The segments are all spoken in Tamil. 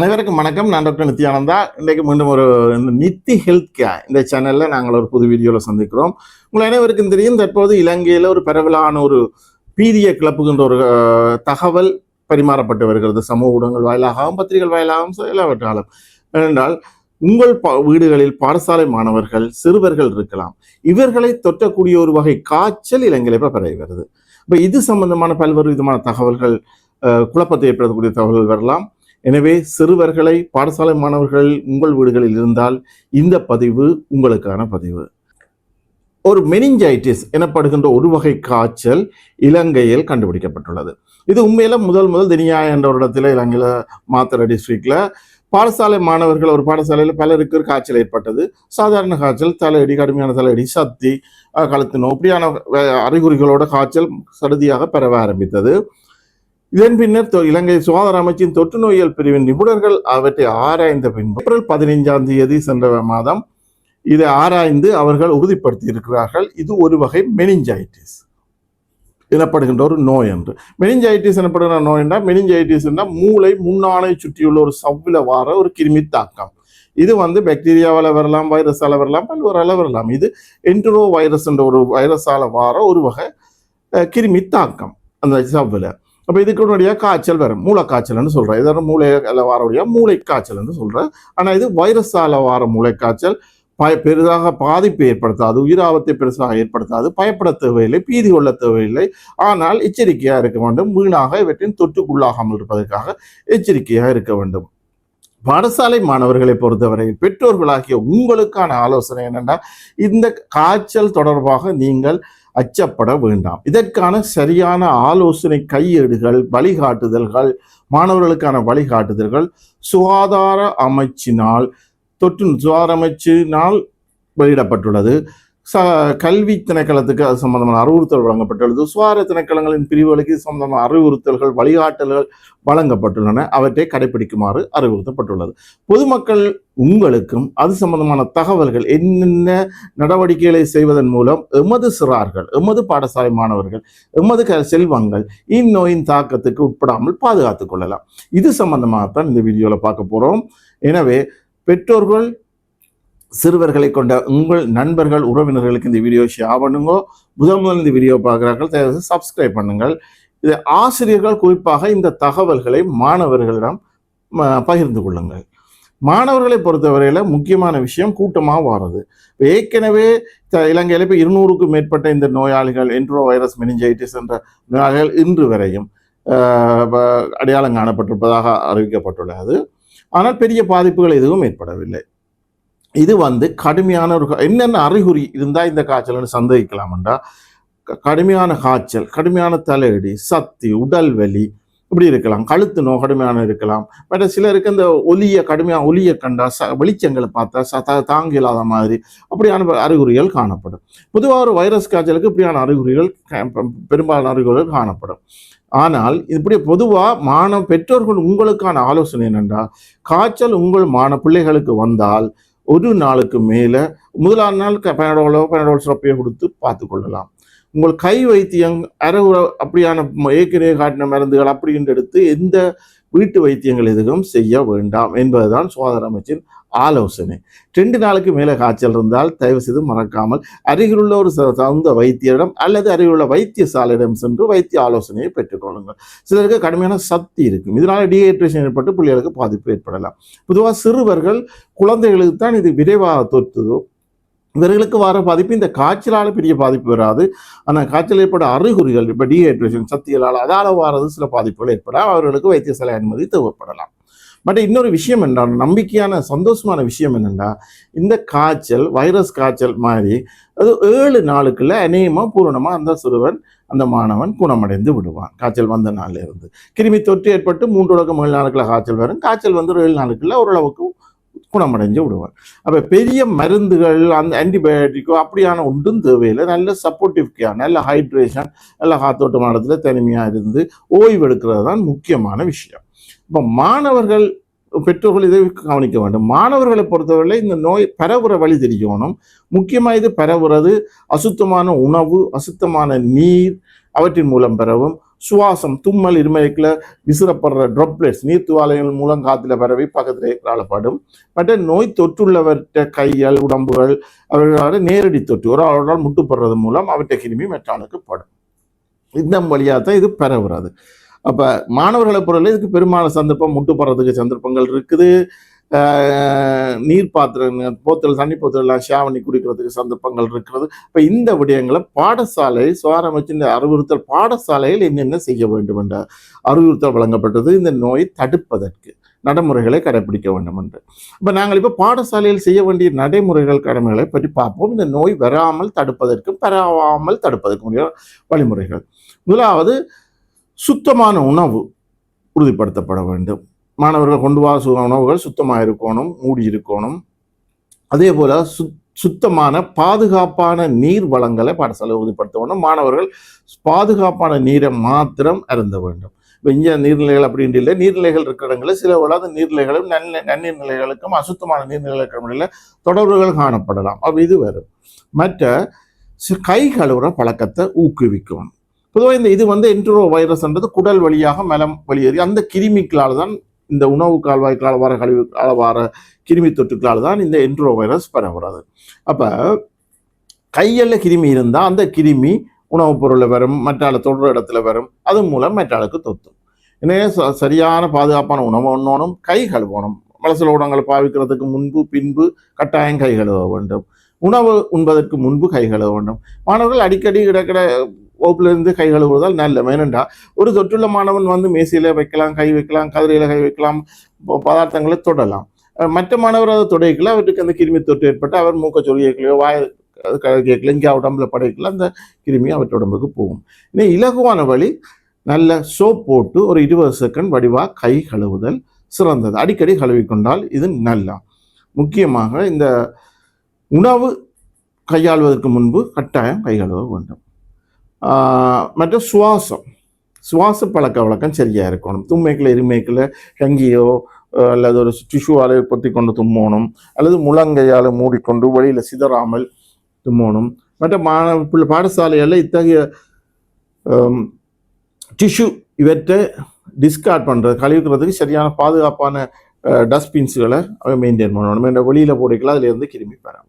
அனைவருக்கும் வணக்கம். நான் டாக்டர் நித்யானந்தா. இன்றைக்கு மீண்டும் ஒரு நித்தி ஹெல்த் கேர் இந்த சேனலில் நாங்கள் ஒரு புது வீடியோவில் சந்திக்கிறோம். உங்கள் அனைவருக்கும் தெரியும், தற்போது இலங்கையில் ஒரு பரவலான ஒரு பீதியை கிளப்புகின்ற ஒரு தகவல் பரிமாறப்பட்டு வருகிறது. சமூக ஊடகங்கள் வாயிலாகவும் பத்திரிகைகள் வாயிலாகவும் எல்லாவற்றாலும். ஏனென்றால் உங்கள் வீடுகளில் பாடசாலை மாணவர்கள் சிறுவர்கள் இருக்கலாம். இவர்களை தொற்றக்கூடிய ஒரு வகை காய்ச்சல் இலங்கையில் இப்போ பரவி வருது. இப்போ இது சம்பந்தமான பல்வேறு விதமான தகவல்கள், குழப்பத்தை ஏற்படுத்தக்கூடிய தகவல்கள் வரலாம். எனவே சிறுவர்களை பாடசாலை மாணவர்கள் உங்கள் வீடுகளில் இருந்தால் இந்த பதிவு உங்களுக்கான பதிவு. ஒரு மெனிஞ்சைட்டிஸ் எனப்படுகின்ற ஒரு வகை காய்ச்சல் இலங்கையில் கண்டுபிடிக்கப்பட்டுள்ளது. இது உண்மையில முதல் தினியா என்ற ஒரு இடத்துல இலங்கையில மாத்தறை டிஸ்ட்ரிக்ட்ல பாடசாலை மாணவர்கள் ஒரு பாடசாலையில் பலருக்கு காய்ச்சல் ஏற்பட்டது. சாதாரண காய்ச்சல், தலையடி, கடுமையான தலையடி, சத்தி, கழுத்து நோய், இப்படியான அறிகுறிகளோட காய்ச்சல் சடுதியாக பரவ ஆரம்பித்தது. இதன் பின்னர் இலங்கை சுகாதார அமைச்சின் தொற்று நோயியல் பிரிவின் நிபுணர்கள் அவற்றை ஆராய்ந்த பின்பு ஏப்ரல் 15 சென்ற மாதம் இதை ஆராய்ந்து அவர்கள் உறுதிப்படுத்தி இருக்கிறார்கள். இது ஒரு வகை மெனிஞ்சைட்டிஸ் எனப்படுகின்ற ஒரு நோய் என்று. மெனிஞ்சைட்டிஸ் எனப்படுகிற நோய் என்றால், மெனிஞ்சைட்டிஸ் என்றால் மூளை முன்னானை சுற்றியுள்ள ஒரு சவ்வில வார ஒரு கிருமி தாக்கம். இது பாக்டீரியாவால் வரலாம், வைரஸால வரலாம், பல்வேறால வரலாம். இது என்ட்ரோ வைரஸ் என்ற ஒரு வைரஸால வார ஒரு வகை கிருமி தாக்கம் அந்த சவ்வில. அப்போ இதுக்கு உடனடியாக காய்ச்சல் வரும், மூளை காய்ச்சல்னு சொல்கிறேன். இதோட மூளையில் வாரக்கூடிய மூளை காய்ச்சல்னு சொல்கிறேன். ஆனால் இது வைரஸால் வார மூளை காய்ச்சல் பெரிதாக பாதிப்பை ஏற்படுத்தாது, உயிராபத்தை பெருசாக ஏற்படுத்தாது, பயப்பட தேவையில்லை, பீதி கொள்ள தேவையில்லை. ஆனால் எச்சரிக்கையாக இருக்க வேண்டும். வீணாக இவற்றின் தொற்றுக்குள்ளாகாமல் இருப்பதற்காக எச்சரிக்கையாக இருக்க வேண்டும். பாடசாலை மாணவர்களை பொறுத்தவரை பெற்றோர்களாகிய உங்களுக்கான ஆலோசனை என்னென்னா, இந்த காய்ச்சல் தொடர்பாக நீங்கள் அச்சப்பட வேண்டாம். இதற்கான சரியான ஆலோசனை கையேடுகள், வழிகாட்டுதல்கள், மாணவர்களுக்கான வழிகாட்டுதல்கள் சுகாதார அமைச்சினால் வெளியிடப்பட்டுள்ளது. கல்வி திணைக்களத்துக்கு அது சம்பந்தமான அறிவுறுத்தல் வழங்கப்பட்டுள்ளது. சுகாதார திணைக்களங்களின் பிரிவுகளுக்கு இது சம்பந்தமான அறிவுறுத்தல்கள், வழிகாட்டல்கள் வழங்கப்பட்டுள்ளன. அவற்றை கடைபிடிக்குமாறு அறிவுறுத்தப்பட்டுள்ளது. பொதுமக்கள் உங்களுக்கும் அது சம்பந்தமான தகவல்கள், என்னென்ன நடவடிக்கைகளை செய்வதன் மூலம் எமது சிறார்கள், எமது பாடசாலை மாணவர்கள், எமது செல்வங்கள் இந்நோயின் தாக்கத்துக்கு உட்படாமல் பாதுகாத்துக் கொள்ளலாம். இது சம்பந்தமாகத்தான் இந்த வீடியோவில் பார்க்க போறோம். எனவே பெற்றோர்கள் சிறுவர்களை கொண்ட உங்கள் நண்பர்கள், உறவினர்களுக்கு இந்த வீடியோ ஷேர் பண்ணுங்க. முதல் இந்த வீடியோ பார்க்குறார்கள், தயவு சப்ஸ்கிரைப் பண்ணுங்கள். இது ஆசிரியர்கள் குறிப்பாக இந்த தகவல்களை மாணவர்களிடம் பகிர்ந்து கொள்ளுங்கள். மாணவர்களை பொறுத்தவரையில் முக்கியமான விஷயம் கூட்டமாக வாரது. ஏற்கனவே இலங்கையில் இப்போ 200க்கும் மேற்பட்ட இந்த நோயாளிகள், என்ட்ரோ வைரஸ் மெனிஞ்சைட்டிஸ் என்ற நோயாளிகள் இன்று வரையும் அடையாளம் காணப்பட்டிருப்பதாக அறிவிக்கப்பட்டுள்ளது. ஆனால் பெரிய பாதிப்புகள் எதுவும் ஏற்படவில்லை. இது கடுமையான ஒரு என்னென்ன அறிகுறி இருந்தால் இந்த காய்ச்சல்னு சந்தேகிக்கலாம்டா, கடுமையான காய்ச்சல், கடுமையான தலையடி, சத்தி, உடல் வலி இப்படி இருக்கலாம். கழுத்து நோய் கடுமையான இருக்கலாம். பட் சிலருக்கு இந்த கடுமையான ஒலியை கண்டா, வெளிச்சங்களை பார்த்தா தாங்க இல்லாத மாதிரி அப்படியான அறிகுறிகள் காணப்படும். பொதுவாக ஒரு வைரஸ் காய்ச்சலுக்கு இப்படியான அறிகுறிகள், பெரும்பாலான அறிகுறிகள் காணப்படும். ஆனால் இப்படி பொதுவாக பெற்றோர்கள் உங்களுக்கான ஆலோசனை என்னென்றா, காய்ச்சல் உங்கள் பிள்ளைகளுக்கு வந்தால் ஒரு நாளுக்கு மேலே முதலாம் நாள் பனடோல் சிறப்பையை கொடுத்து பார்த்து கொள்ளலாம். உங்கள் கை வைத்தியம், அப்படியான ஏற்கனவே காட்டின மருந்துகள் அப்படின்னு எடுத்து எந்த வீட்டு வைத்தியங்கள் எதுவும் செய்ய வேண்டாம் என்பதுதான் சுகாதார அமைச்சின் ஆலோசனை. 2 நாளுக்கு மேலே காய்ச்சல் இருந்தால் தயவு செய்து மறக்காமல் அருகிலுள்ள ஒரு தகுந்த வைத்தியரிடம் அல்லது அருகிலுள்ள வைத்தியசாலையிடம் சென்று வைத்திய ஆலோசனையை பெற்றுக்கொள்ளுங்கள். சிலருக்கு கடுமையான சக்தி இருக்கும், இதனால டீஹைட்ரேஷன் ஏற்பட்டு பிள்ளைகளுக்கு பாதிப்பு ஏற்படலாம். பொதுவாக சிறுவர்கள், குழந்தைகளுக்கு தான் இது விரைவாக தொற்றுதோ. இவர்களுக்கு வர பாதிப்பு இந்த காய்ச்சலால் பெரிய பாதிப்பு வராது. ஆனால் காய்ச்சல் ஏற்பட அறிகுறிகள், இப்போ டீஹைட்ரேஷன், சக்திகளால் அதால் வாரது சில பாதிப்புகள் ஏற்படால் அவர்களுக்கு வைத்தியசாலை அனுமதி தேவைப்படலாம். பட் இன்னொரு விஷயம் என்றால், நம்பிக்கையான சந்தோஷமான விஷயம் என்னென்னா, இந்த காய்ச்சல் வைரஸ் காய்ச்சல் மாதிரி அது 7 நாளுக்குள்ள அநேகமாக பூரணமாக அந்த சிறுவன், அந்த மாணவன் குணமடைந்து விடுவான். காய்ச்சல் வந்த நாளில் இருந்து கிருமி தொற்று ஏற்பட்டு 3 தொடக்கம் 7 நாளுக்குள்ள காய்ச்சல் வரும். காய்ச்சல் 7 நாளுக்குள்ள ஓரளவுக்கு குணமடைஞ்சு விடுவார். அப்போ பெரிய மருந்துகள், அந்த ஆன்டிபயோட்டிக்கோ அப்படியான ஒன்றும் தேவையில்லை. நல்ல சப்போர்ட்டிவ் கேர், நல்ல ஹைட்ரேஷன், நல்ல காத்தோட்டமான இடத்துல தனிமையாக இருந்து ஓய்வு எடுக்கிறது தான் முக்கியமான விஷயம். இப்போ மாணவர்கள், பெற்றோர்கள் இதை கவனிக்க வேண்டும். மாணவர்களை பொறுத்தவரை இந்த நோய் பரவுற வழி தெரியணும். முக்கியமாக இது பரவுறது அசுத்தமான உணவு, அசுத்தமான நீர் அவற்றின் மூலம் பரவும். சுவாசம், தும்மல், இருமலுக்குள்ள விசிறப்படுற ட்ராப்லெட்ஸ் நீர்த்துவாலைகள் மூலம் காத்துல பரவி பக்கத்தில் இருக்கிறாளப்படும். மற்ற நோய் தொற்றுள்ளவற்ற கைகள், உடம்புகள் அவர்களோட நேரடி தொற்று ஒரு அவர்களால் முட்டுப்படுறது மூலம் அவற்றை கிருமி மற்றாளுக்கு படும். இந்த வழியாக தான் இது பரவுறது. அப்போ மாணவர்களை பொறுத்தவரை இதுக்கு பெரும்பாலான சந்தர்ப்பம் முட்டுப்படுறதுக்கு சந்தர்ப்பங்கள் இருக்குது. நீர் பாத்திரம், போத்தல், தண்ணி போத்தல் எல்லாம் ஷேர் பண்ணி குடிக்கிறதுக்கு சந்தர்ப்பங்கள் இருக்கிறது. இப்போ இந்த விடயங்களை பாடசாலை சுவாரமைச்சு இந்த அறிவுறுத்தல் பாடசாலையில் என்னென்ன செய்ய வேண்டும் என்ற அறிவுறுத்தல் வழங்கப்பட்டது இந்த நோயை தடுப்பதற்கு நடைமுறைகளை கடைபிடிக்க வேண்டும் என்று. இப்போ நாங்கள் இப்போ பாடசாலையில் செய்ய வேண்டிய நடைமுறைகள் கடமைகளை பற்றி பார்ப்போம். இந்த நோய் வராமல் தடுப்பதற்கும் பரவாமல் தடுப்பதற்கும் வழிமுறைகள். முதலாவது சுத்தமான உணவு உறுதிப்படுத்தப்பட வேண்டும். மாணவர்கள் கொண்டு வர உணவுகள் சுத்தமாக இருக்கணும், மூடி இருக்கணும். அதே போல சுத்தமான பாதுகாப்பான நீர் வளங்களை பாடசாலை உறுதிப்படுத்த வேண்டும். மாணவர்கள் பாதுகாப்பான நீரை மாத்திரம் அருந்த வேண்டும். இப்போ இங்கே நீர்நிலைகள் அப்படின்ட்டு இல்லை, நீர்நிலைகள் இருக்கிற இடங்களில் சில விடாத நீர்நிலைகளும் நன்னீர் நிலைகளுக்கும் அசுத்தமான நீர்நிலைகளுக்கும் இடையில் தொடர்புகள் காணப்படலாம். அப்போ இது வரும். மற்ற கை கழுவுற பழக்கத்தை ஊக்குவிக்கணும். பொதுவாக இது என்ட்ரோ வைரஸ்ன்றது குடல் வழியாக மலம் வெளியேறி அந்த கிருமிகளால் தான், இந்த உணவு கால்வாய்க்களால் வர கழிவுகளால் வர கிருமி தொற்றுக்களால் தான் இந்த என்ட்ரோ வைரஸ் பரவுறது. அப்போ கையில் கிருமி இருந்தால் அந்த கிருமி உணவுப் பொருளில் வரும், மற்றால தொடர் இடத்துல வரும், அது மூலம் மற்றாளுக்கு தொத்தும். எனவே சரியான பாதுகாப்பான உணவு உண்ணணும், கை கழுவணும். மலசல உணவுகளை பாவிக்கிறதுக்கு முன்பு பின்பு கட்டாயம் கை கழுவ வேண்டும். உணவு உண்பதற்கு முன்பு கை கழுவ வேண்டும். மாணவர்கள் அடிக்கடி இடக்கிட வகுப்பிலிருந்து கை கழுவுவதால் நல்ல. ஏனென்றா ஒரு தொற்றுள்ள மாணவன் மேசையில வைக்கலாம், கை வைக்கலாம், கதிரையில கை வைக்கலாம், பதார்த்தங்களை தொடலாம். மற்ற மாணவர் அதை தொடைக்கல, அவருக்கு அந்த கிருமி தொற்று ஏற்பட்டு அவர் மூக்க சொருகிக்கலையோ வாய கேட்கல, இங்கே உடம்புல படைக்கல, அந்த கிருமி அவற்ற உடம்புக்கு போகும். இன்னும் இலகுவான வழி நல்ல சோப் போட்டு ஒரு 20 செகண்ட் வடிவாக கை கழுவுதல் சிறந்தது. அடிக்கடி கழுவிக்கொண்டால் இது நல்லா. முக்கியமாக இந்த உணவு கையாள்வதற்கு முன்பு கட்டாயம் கை கழுவ வேண்டும். மற்ற சுவாச பழக்க வழக்கம் சரியாக இருக்கணும். தும்மைக்குள்ள இருமைக்குள்ள ஹங்கியோ அல்லது ஒரு டிஷ்யூவால் பொத்தி கொண்டு தும்மணும், அல்லது முழங்கையால் மூடிக்கொண்டு வெளியில் சிதறாமல் தும்மணும். மற்ற பாடசாலையில் இத்தகைய டிஷ்யூ இவற்றை டிஸ்கார்ட் பண்ணுறது, கழிவுக்கிறதுக்கு சரியான பாதுகாப்பான டஸ்ட்பின்ஸுகளை மெயின்டைன் பண்ணணும். என்ற வெளியில் போடைக்கலாம் அதிலேருந்து கிருமி பெறணும்.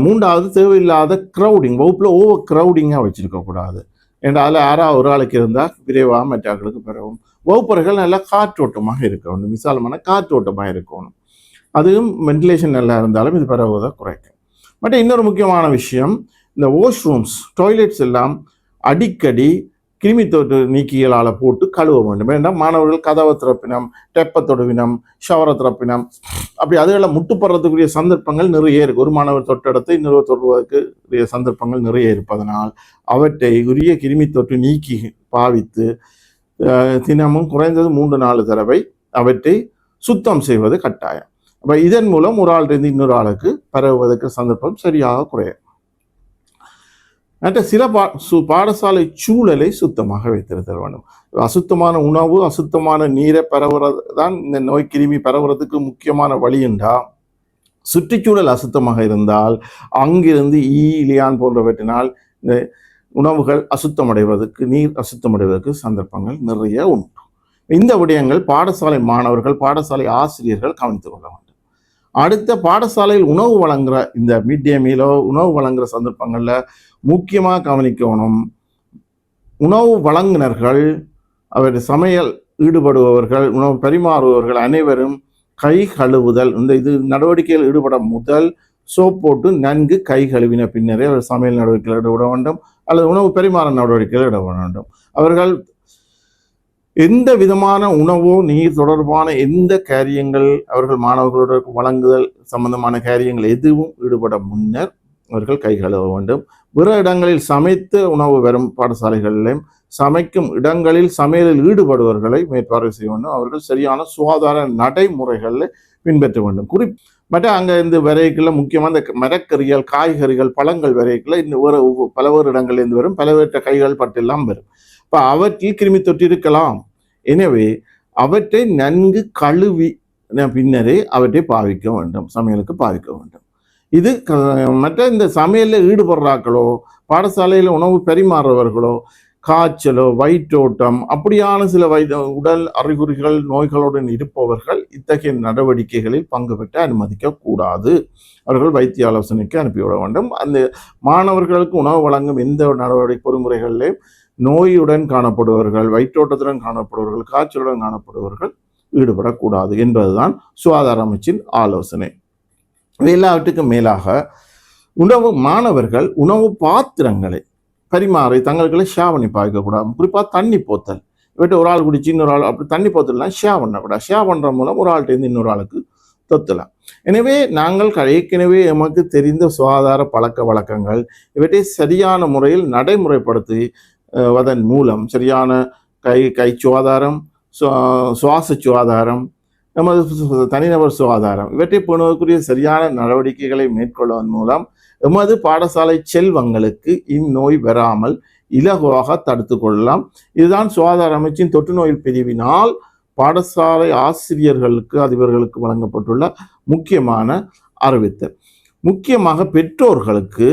மூன்றாவது தேவையில்லாத க்ரௌடிங், வகுப்பில் ஓவர் க்ரௌடிங்காக வச்சுருக்கக்கூடாது. ஏன்னா அதில் யாராவது ஒரு ஆளுக்கு இருந்தால் விரைவாக மற்றாக்களுக்கு பெறவும். வகுப்பறைகள் நல்லா காற்றோட்டமாக இருக்கணும், விசாலமான காற்றோட்டமாக இருக்கணும். அதுவும் வென்டிலேஷன் நல்லா இருந்தாலும் இது பரவுவதை குறைக்கும். மற்ற இன்னொரு முக்கியமான விஷயம், இந்த வாஷ்ரூம்ஸ், டாய்லெட்ஸ் எல்லாம் அடிக்கடி கிருமி தொற்று நீக்கிகளால் போட்டு கழுவ வேண்டும். ஏன்னா மாணவர்கள் கதவை திறப்பினம், டெப்பை தொடுவினம், ஷவரை திறப்பினம், அப்படி அதுகளை முட்டுப்படுறதுக்குரிய சந்தர்ப்பங்கள் நிறைய இருக்குது. ஒரு மாணவர் தொட்டெடுத்து இன்னொரு தொடுவதற்கு சந்தர்ப்பங்கள் நிறைய இருப்பதனால் அவற்றை உரிய கிருமி தொற்று நீக்கி பாவித்து தினமும் குறைந்தது 3-4 தடவை அவற்றை சுத்தம் செய்வது கட்டாயம். அப்போ இதன் மூலம் ஒரு ஆளிலிருந்து இன்னொரு ஆளுக்கு பரவுவதற்கு சந்தர்ப்பம் சரியாக குறையும். மற்ற சில பாடசாலை சூழலை சுத்தமாக வைத்திருத்தல் வேண்டும். அசுத்தமான உணவு, அசுத்தமான நீரை பரவுறது தான் இந்த நோய் கிருமி பரவுறதுக்கு முக்கியமான வழி என்றால், சுற்றுச்சூழல் அசுத்தமாக இருந்தால் அங்கிருந்து இலியான் போன்றவற்றினால் இந்த உணவுகள் அசுத்தமடைவதற்கு, நீர் அசுத்தமடைவதற்கு சந்தர்ப்பங்கள் நிறைய உண்டு. இந்த விடயங்கள் பாடசாலை மாணவர்கள், பாடசாலை ஆசிரியர்கள் கவனித்துக் கொள்ள வேண்டும். அடுத்த பாடசாலையில் உணவு வழங்குற இந்த மிட் டே மீலோ உணவு வழங்குற சந்தர்ப்பங்களில் முக்கியமாக கவனிக்கணும். உணவு வழங்குனர்கள், அவர் சமையல் ஈடுபடுபவர்கள், உணவு பரிமாறுபவர்கள் அனைவரும் கை கழுவுதல், இது நடவடிக்கையில் ஈடுபட முதல் சோப் போட்டு நன்கு கை கழுவின பின்னரே அவர் சமையல் நடவடிக்கையில் ஈடுபட வேண்டும், அல்லது உணவு பரிமாற நடவடிக்கையில் ஈடுபட வேண்டும். அவர்கள் எந்த விதமான உணவோ நீர் தொடர்பான எந்த காரியங்கள் அவர்கள் மாணவர்களோட வழங்குதல் சம்பந்தமான காரியங்கள் எதுவும் ஈடுபட முன்னர் அவர்கள் கை கழுவ வேண்டும். பிற இடங்களில் சமைத்த உணவு வரும் பாடசாலைகளிலும் சமைக்கும் இடங்களில் சமையலில் ஈடுபடுபவர்களை மேற்பார்வை செய்ய வேண்டும். அவர்கள் சரியான சுகாதார நடைமுறைகளை பின்பற்ற வேண்டும். மற்ற அங்கே இந்த விரைகளில் முக்கியமாக இந்த மரக்கறிகள், காய்கறிகள், பழங்கள் விரைகளில் இன்னும் பலவேறு இடங்களிலிருந்து வரும், பலவேற்ற கைகள் பட்டெல்லாம் வரும். இப்போ அவற்றில் கிருமி தொற்று இருக்கலாம். எனவே அவற்றை நன்கு கழுவி பின்னரே அவற்றை பாவிக்க வேண்டும், சமையலுக்கு பாவிக்க வேண்டும். இது மற்ற இந்த சமையலில் ஈடுபடுறாக்களோ, பாடசாலையில் உணவு பரிமாறுறவர்களோ காய்ச்சலோ வயிற்றோட்டம் அப்படியான சில உடல் அறிகுறிகள் நோய்களுடன் இருப்பவர்கள் இத்தகைய நடவடிக்கைகளில் பங்கு பெற்று அனுமதிக்க கூடாது. அவர்கள் வைத்திய ஆலோசனைக்கு அனுப்பிவிட வேண்டும். அந்த மாணவர்களுக்கு உணவு வழங்கும் எந்த நடவடிக்கை பொறிமுறைகளிலே நோயுடன் காணப்படுபவர்கள், வயிற்றோட்டத்துடன் காணப்படுபவர்கள், காய்ச்சலுடன் காணப்படுபவர்கள் ஈடுபடக்கூடாது என்பதுதான் சுகாதார அமைச்சின் ஆலோசனை. எல்லாவற்றுக்கும் மேலாக மாணவர்கள் உணவு பாத்திரங்களை பரிமாறி தங்களுக்கு ஷேர் பண்ணி பார்க்கக்கூடாது. குறிப்பாக தண்ணி போத்தல், இவற்றை ஒரு ஆள் குடிச்சு இன்னொரு ஆள் அப்படி தண்ணி போத்தல்லாம் ஷேர் பண்ணக்கூடாது. ஷேர் பண்ணுற மூலம் ஒரு ஆள்கிட்ட இன்னொரு ஆளுக்கு தொத்தலாம். எனவே நாங்கள் ஏற்கனவே எமக்கு தெரிந்த சுகாதார பழக்க வழக்கங்கள் இவற்றை சரியான முறையில் நடைமுறைப்படுத்தி அதன் மூலம் சரியான கை சுகாதாரம், சுவாச சுகாதாரம், நமது தனிநபர் சுகாதாரம் இவற்றை பேணுவதற்குரிய சரியான நடவடிக்கைகளை மேற்கொள்வதன் மூலம் எமது பாடசாலை செல்வங்களுக்கு இந்நோய் வராமல் இலகுவாக தடுத்து கொள்ளலாம். இதுதான் சுகாதார அமைச்சின் தொற்று நோய் பிரிவினால் பாடசாலை ஆசிரியர்களுக்கு அதிபர்களுக்கு வழங்கப்பட்டுள்ள முக்கியமான அறிவித்தல். முக்கியமாக பெற்றோர்களுக்கு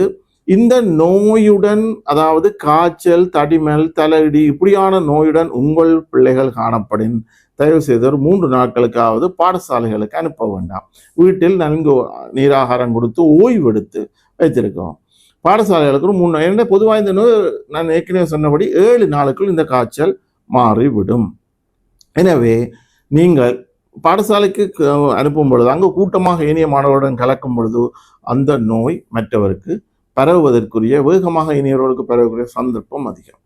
இந்த நோயுடன், அதாவது காய்ச்சல், தடிமல், தலையிடி இப்படியான நோயுடன் உங்கள் பிள்ளைகள் காணப்படின் தயவு செய்து 3 நாட்களுக்காவது பாடசாலைகளுக்கு அனுப்ப வேண்டாம். வீட்டில் நன்கு நீராகாரம் கொடுத்து ஓய்வெடுத்து வைத்திருக்கோம். பாடசாலைகளுக்கு 3 நாள். பொதுவாக இந்த நோய் நான் ஏற்கனவே சொன்னபடி 7 நாளுக்குள் இந்த காய்ச்சல் மாறிவிடும். எனவே நீங்கள் பாடசாலைக்கு அனுப்பும் பொழுது அங்கு கூட்டமாக ஏனைய மாணவர்களுடன் கலக்கும் பொழுது அந்த நோய் மற்றவருக்கு பரவுவதற்குரிய, வேகமாக இனியவர்களுக்கு பரவக்கூடிய சந்தர்ப்பம் அதிகம்.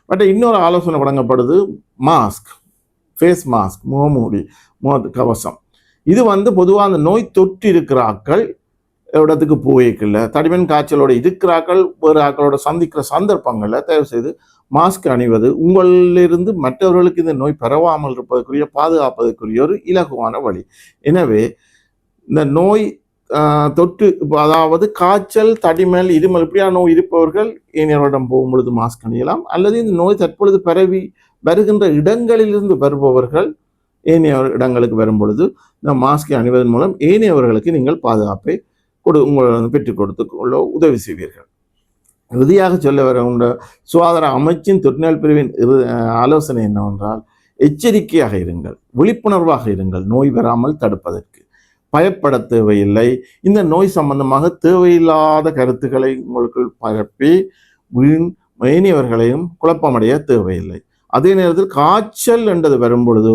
பட் இன்னொரு ஆலோசனை வழங்கப்படுது, மாஸ்க், ஃபேஸ் மாஸ்க், முகமூடி, கவசம். இது பொதுவாக அந்த நோய் தொற்று இருக்கிறாக்கள் இடத்துக்கு போய்க்கல, தடிமன் காய்ச்சலோட இருக்கிறாக்கள் வேறு ஆக்களோட சந்திக்கிற சந்தர்ப்பங்களில் தயவு செய்து மாஸ்க் அணிவது உங்களிலிருந்து மற்றவர்களுக்கு இந்த நோய் பரவாமல் இருப்பதற்குரிய, பாதுகாப்பதற்குரிய ஒரு இலகுவான வழி. எனவே இந்த நோய் தொற்று, அதாவது காய்ச்சல், தடிமல், இருமல் இப்படியான நோய் இருப்பவர்கள் ஏனையவரிடம் போகும் பொழுது மாஸ்க் அணியலாம். அல்லது இந்த நோய் தற்பொழுது பரவி வருகின்ற இடங்களிலிருந்து வருபவர்கள் ஏனைய இடங்களுக்கு வரும் பொழுது இந்த மாஸ்கை அணிவதன் மூலம் ஏனையவர்களுக்கு நீங்கள் பாதுகாப்பை பெற்றுக் கொடுத்து கொள்ள உதவி செய்வீர்கள். இறுதியாக சொல்ல வர சுகாதார அமைச்சின் தொற்றுநோய் பிரிவின் ஆலோசனை என்னவென்றால், எச்சரிக்கையாக இருங்கள், விழிப்புணர்வாக இருங்கள். நோய் வராமல் தடுப்பதற்கு பயப்பட தேவையில்லை. இந்த நோய் சம்பந்தமாக தேவையில்லாத கருத்துக்களை உங்களுக்குள் பரப்பி ஏனையவர்களையும் குழப்பமடைய தேவையில்லை. அதே நேரத்தில் காய்ச்சல் என்றது வரும் பொழுது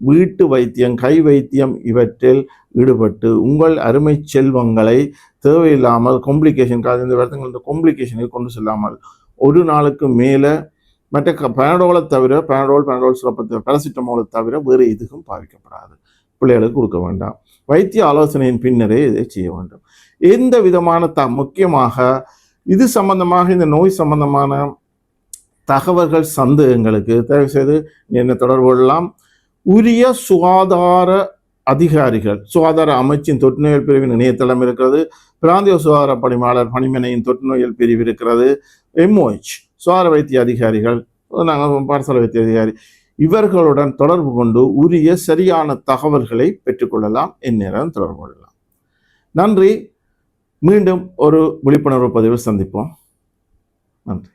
வீட்டு வைத்தியம், கை வைத்தியம் இவற்றில் ஈடுபட்டு உங்கள் அருமை செல்வங்களை தேவையில்லாமல் காம்ப்ளிகேஷனை கொண்டு செல்லாமல், ஒரு நாளுக்கு மேலே மற்ற பேனடோலை தவிர, பேனடோல் சிறப்பு பேராசிட்டமோலை தவிர வேறு எதுவும் பாவிக்கப்படாது. பிள்ளைகளுக்கு கொடுக்க வேண்டாம். வைத்திய ஆலோசனையின் பின்னரே இதை செய்ய வேண்டும். எந்த விதமான முக்கியமாக இது சம்பந்தமாக, இந்த நோய் சம்பந்தமான தகவல்கள், சந்தேகங்களுக்கு தயவு செய்து என்ன தொடர்பு கொள்ளலாம். உரிய சுகாதார அதிகாரிகள், சுகாதார அமைச்சின் தொற்றுநோயல் பிரிவின் இணையதளம் இருக்கிறது, பிராந்திய சுகாதார பணியாளர் பணிமனையின் தொற்றுநோயல் பிரிவு இருக்கிறது, MOH சுகாதார வைத்திய அதிகாரிகள், நாங்கள் பாடசாலை வைத்திய அதிகாரி, இவர்களுடன் தொடர்பு கொண்டு உரிய சரியான தகவல்களை பெற்றுக்கொள்ளலாம். இந்நேரம் தொடர்பு கொள்ளலாம். நன்றி. மீண்டும் ஒரு விழிப்புணர்வு பதிவில் சந்திப்போம். நன்றி.